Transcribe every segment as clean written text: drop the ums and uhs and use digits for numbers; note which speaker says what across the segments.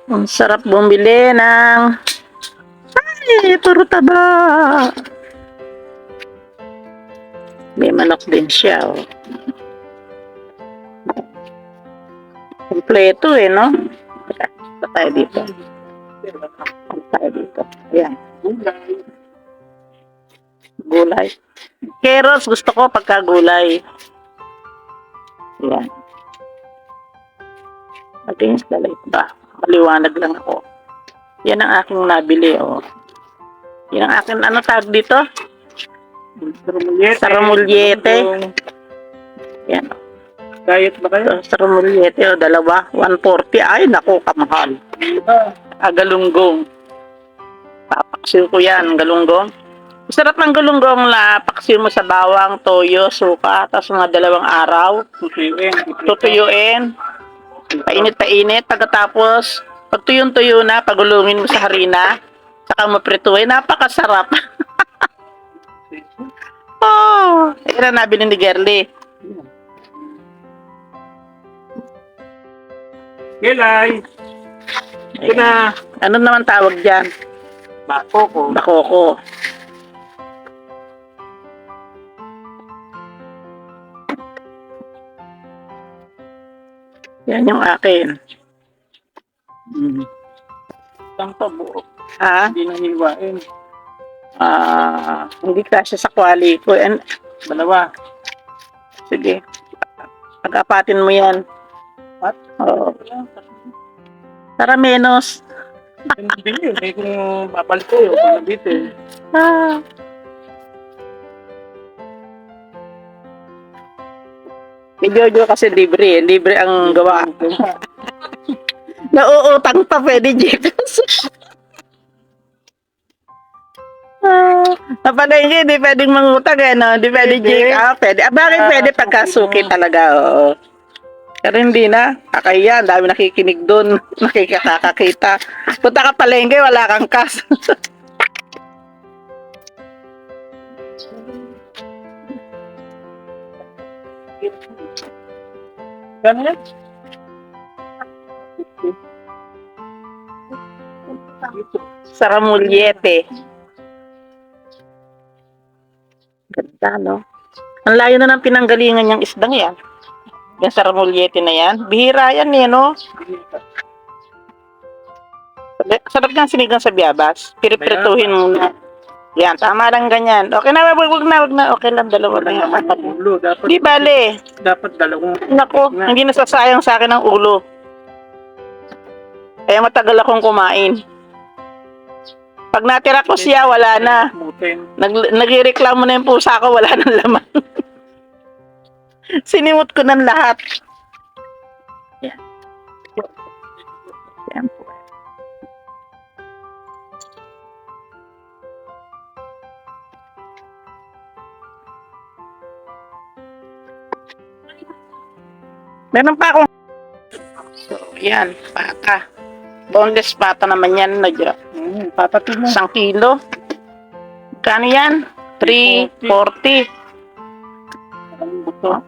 Speaker 1: Ang sarap bumili ng... Ay, puro taba. May manok din siya, oh. Kompleto eh, no? Ito tayo dito. Ito tayo dito. Ayan. Gulay. Carrots, gusto ko pagka gulay. Ayan. Against the light ba? Maliwanag lang ako. Yan ang aking nabili, oh. Yan ang aking, ano tawag dito? Saramulyete. Yan.
Speaker 2: Diet ba kayo?
Speaker 1: Saramulyete, oh, dalawa. 140. Ay, naku, kamahal. Galunggong. Papaksiw ko yan, galunggong. Sarap ng galunggong na paksiw mo sa bawang, toyo, suka, tapos mga 2 araw. Tutuyuin. Painit-painit. Pagkatapos, pag tuyong-tuyo na, pagulungin mo sa harina, saka mo prituin, napakasarap. Oh, ito na nabili ni Gerly.
Speaker 2: Gelay! Ito na.
Speaker 1: Ano naman tawag dyan?
Speaker 2: Bakoko.
Speaker 1: Bakoko. Yan yung akin.
Speaker 2: Isang pabo.
Speaker 1: Ha?
Speaker 2: Hindi nahiwain.
Speaker 1: Hindi kasi sa kwali ko.
Speaker 2: Dalawa.
Speaker 1: Sige. Pag-apatin mo yan.
Speaker 2: What?
Speaker 1: Oo. Para menos.
Speaker 2: Hindi yun. Eh kung babalik ko yun. Kung dito eh.
Speaker 1: Ah. Ni Jojo kasi libre. Libre ang gawa. Nauutang pa, pwede, Jekas. Napalengke, hindi pwedeng mangutang, eh, no? Hindi pwede, Jekas. Pwede. Bakit pwede pagkasuki talaga, oo. Pero hindi na. Kakayan, dami nakikinig dun. Nakikakakita. Punta ka palengke, wala kang kas.
Speaker 2: Gano'n yan?
Speaker 1: Saramulyete. Ganda, no? Ang layo na ng pinanggalingan niyang isdang yan. Yung saramulyete na yan. Bihira yan, eh, no? Sarap nga sinigang sa biyabas. Piriprituhin muna. Yan, tama lang ganyan. Okay na, wag na. Okay lang, dalawa lang.
Speaker 2: Ulo. Dapat,
Speaker 1: Di bale.
Speaker 2: dapat dalawang.
Speaker 1: Nako, hindi nasasayang sa akin ang ulo. Kaya matagal akong kumain. Pag natira ko siya, wala na.
Speaker 2: Mutin.
Speaker 1: Nagreklamo na yung pusa ko, wala nang laman. Sinimot ko ng lahat. Yan. Yan po. Meron pa akong... So, yan, pata. Boneless pata naman yan.
Speaker 2: Patatid mo.
Speaker 1: 1 kilo. Kano yan? 340.
Speaker 2: Ang buto.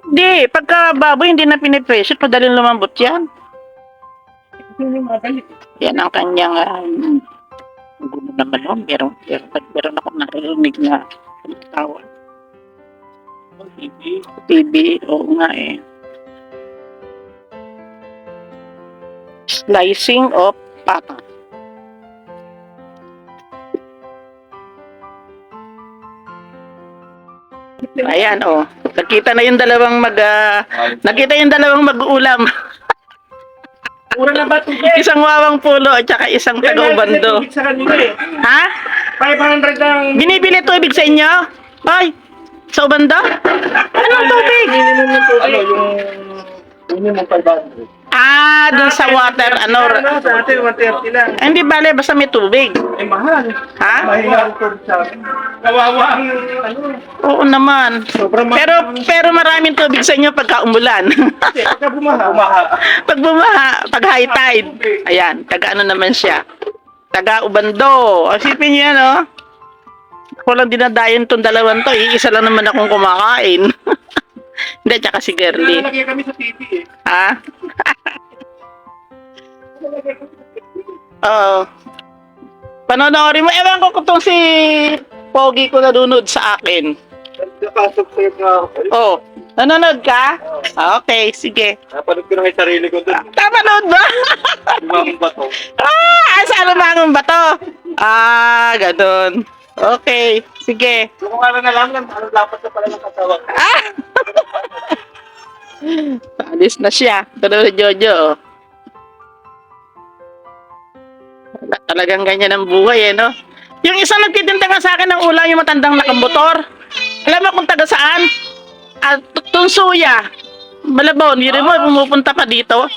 Speaker 1: Hindi, pagka baboy hindi na pinipresyo, madaling lumambot yan.
Speaker 2: Hindi magalit.
Speaker 1: Yan ang kanyang gulo naman, no? Meron akong narinig na tawag. TV, oo nga eh. Slicing of pata. Ayan, oh. Nakita na yung dalawang mag-uulam.
Speaker 2: Mura na ba ito?
Speaker 1: Isang wawang pulo at saka isang taga-ubando.
Speaker 2: Sa kanila eh.
Speaker 1: Ha?
Speaker 2: 500 ang...
Speaker 1: Binibili tubig sa inyo? Ay, sa ubando? Anong tubig?
Speaker 2: Minimum ng tubig. Ano yung... Minimum 500.
Speaker 1: Ah, dun sa water, ano?
Speaker 2: Sa atin, 130 lang.
Speaker 1: Hindi bale, basta may tubig.
Speaker 2: Eh, mahal.
Speaker 1: Ha?
Speaker 2: Mahinga ang tubig sa akin. Kawawa ang... Ano?
Speaker 1: Oo naman.
Speaker 2: Sobrang mahal.
Speaker 1: Pero maraming tubig sa inyo pagka umulan.
Speaker 2: Kasi pagka bumaha.
Speaker 1: Pag bumaha, pag high tide. Ayan, taga ano naman siya. Taga Ubando. Isipin niyo yan, oh. Ako lang dinadayon tong dalawan to. Iisa lang naman akong kumakain. Hindi, tsaka si Girly.
Speaker 2: Nalalagyan kami sa TV eh.
Speaker 1: Ha? Oo. Panonoodin mo. Ewan ko kung tong si Pogi ko nanonood sa akin.
Speaker 2: Nagkakasubscribe nga ako.
Speaker 1: Oh, nanonood ka? Okay, sige.
Speaker 2: Napanood ko na yung sarili ko doon.
Speaker 1: Tama nood ba?
Speaker 2: Lumang bato.
Speaker 1: Sa alumangon ba to? Ganun. Okay, sige.
Speaker 2: Kung ano na lang, ano dapat na pala ng katawan.
Speaker 1: Alis na siya. Ito na si Jojo. Oh. Talagang ganyan ang buhay no? Yung isang nagtitinda nga sa akin ng ulam, yung matandang nakamotor. Alam mo kung taga saan? Tunsuya. Malabon, yun mo, pumupunta pa dito.